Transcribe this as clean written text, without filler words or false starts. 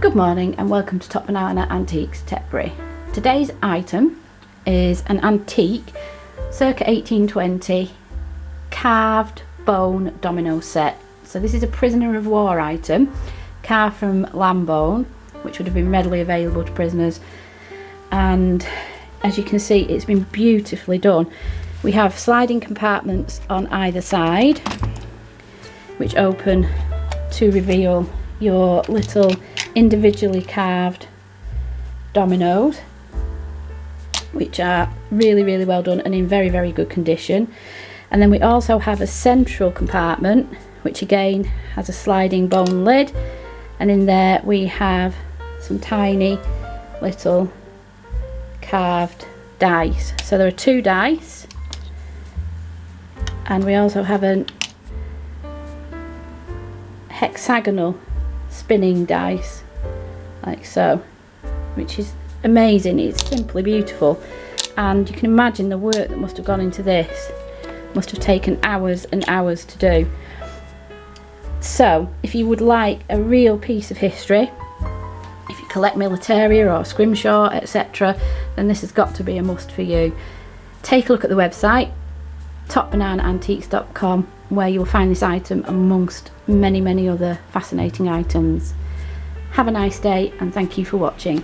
Good morning and welcome to Top Banana Antiques Tetbury. Today's item is an antique circa 1820 carved bone domino set. So this is a prisoner of war item carved from lamb bone, which would have been readily available to prisoners, and as you can see it's been beautifully done. We have sliding compartments on either side which open to reveal your little individually carved dominoes, which are really well done and in very good condition. And then we also have a central compartment which again has a sliding bone lid, and in there we have some tiny little carved dice. So there are 2 dice, and we also have a hexagonal spinning dice like so, which is amazing. It's simply beautiful, and you can imagine the work that must have gone into this. Must have taken hours and hours to do. So if you would like a real piece of history, if you collect militaria or scrimshaw etc., then this has got to be a must for you. Take a look at the website topbananaantiques.com, where you'll find this item amongst many other fascinating items. Have a nice day and thank you for watching.